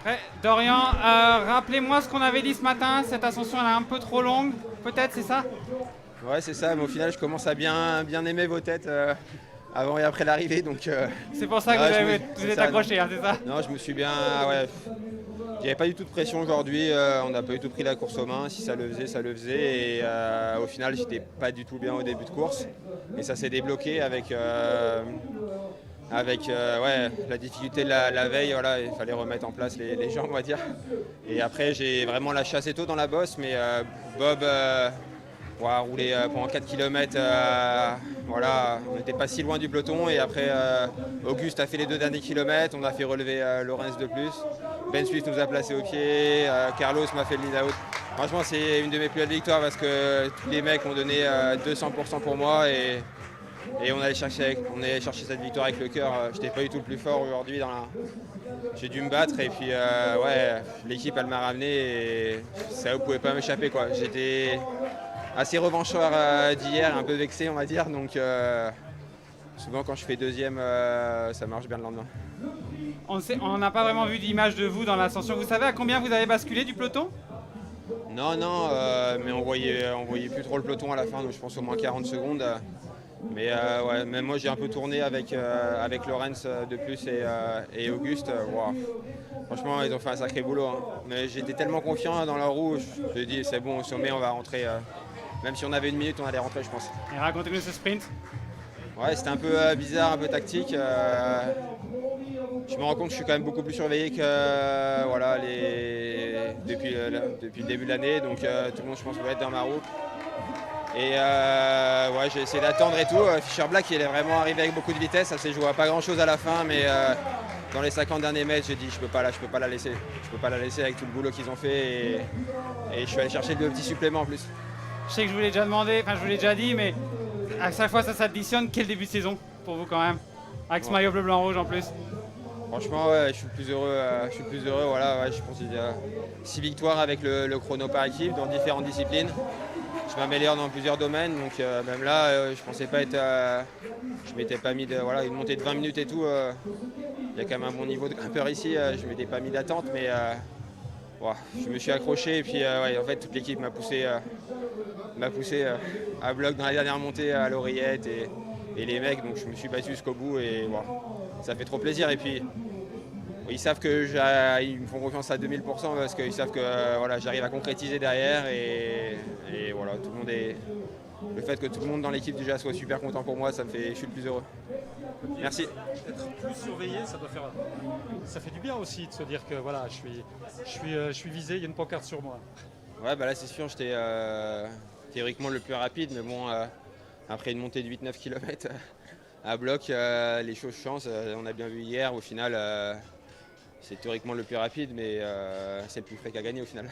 Ouais, Dorian, rappelez-moi ce qu'on avait dit ce matin, cette ascension elle est un peu trop longue, peut-être c'est ça? Ouais, c'est ça, mais au final, je commence à bien aimer vos têtes avant et après l'arrivée. Donc, C'est pour ça que non, vous c'est êtes ça, non. accroché, hein, c'est ça? Non, je me suis bien. Ouais, il n'y avait pas du tout de pression aujourd'hui. On n'a pas du tout pris la course aux mains. Si ça le faisait, ça le faisait. Et au final, j'étais pas du tout bien au début de course. Et ça s'est débloqué avec ouais, la difficulté de la veille. Voilà, il fallait remettre en place les jambes, on va dire. Et après, j'ai vraiment lâché assez tôt dans la bosse. Mais Bob. On a roulé pendant 4 km. Voilà, on n'était pas si loin du peloton. Et après, Auguste a fait les 2 derniers kilomètres. On a fait relever Lorenz de plus. Ben Suisse nous a placé au pied. Carlos m'a fait le lead out. Franchement, c'est une de mes plus belles victoires parce que tous les mecs ont donné 200% pour moi. Et on allait chercher cette victoire avec le cœur. Je n'étais pas du tout le plus fort aujourd'hui. J'ai dû me battre. Et puis, ouais, l'équipe, elle m'a ramené. Et ça ne pouvait pas m'échapper, quoi. J'étais assez revanchard d'hier, un peu vexé on va dire. Donc souvent quand je fais deuxième, ça marche bien le lendemain. On n'a pas vraiment vu d'image de vous dans l'ascension. Vous savez à combien vous avez basculé du peloton? Non, non, mais on voyait plus trop le peloton à la fin, donc je pense au moins 40 secondes. Mais ouais, même moi j'ai un peu tourné avec Lorenz de plus et Auguste. Wow. Franchement, ils ont fait un sacré boulot, hein. Mais j'étais tellement confiant dans la roue, je me dis c'est bon, au sommet on va rentrer. Même si on avait une minute, on allait rentrer, je pense. Et racontez-nous ce sprint. Ouais, c'était un peu bizarre, un peu tactique. Je me rends compte que je suis quand même beaucoup plus surveillé que voilà, depuis le début de l'année. Donc tout le monde, je pense, va être dans ma roue. Et ouais, j'ai essayé d'attendre et tout. Fischer Black, il est vraiment arrivé avec beaucoup de vitesse. Ça s'est joué à pas grand-chose à la fin, mais dans les 50 derniers mètres, j'ai dit je peux pas la laisser. Je peux pas la laisser avec tout le boulot qu'ils ont fait. Et je suis allé chercher deux petits suppléments en plus. Je sais que je vous l'ai déjà demandé, enfin je vous l'ai déjà dit, mais à chaque fois ça s'additionne. Quel début de saison pour vous quand même? Avec ce Ouais. maillot bleu, blanc, rouge en plus. Franchement, ouais, je suis le plus heureux. Voilà, ouais, je pense qu'il y a 6 victoires avec le chrono par équipe dans différentes disciplines. Je m'améliore dans plusieurs domaines, donc même là, je pensais pas être. Je m'étais pas mis de. Voilà, une montée de 20 minutes et tout. Il y a quand même un bon niveau de grimpeur ici. Je m'étais pas mis d'attente, mais ouais, je me suis accroché et puis ouais, en fait toute l'équipe m'a poussé à bloc dans la dernière montée à l'oreillette et les mecs, donc je me suis battu jusqu'au bout et voilà, ça fait trop plaisir. Et puis ils savent que ils me font confiance à 2000% parce qu'ils savent que voilà, j'arrive à concrétiser derrière et voilà, tout le monde est. Le fait que tout le monde dans l'équipe déjà soit super content pour moi, ça me fait. Je suis le plus heureux. Merci. Être plus surveillé, ça fait du bien aussi de se dire que voilà, je suis visé, il y a une pancarte sur moi. Ouais, bah là c'est sûr, j'étais théoriquement le plus rapide, mais bon, après une montée de 8-9 km à bloc, les choses changent. On a bien vu hier, au final, c'est théoriquement le plus rapide, mais c'est le plus frais qu'à gagner au final.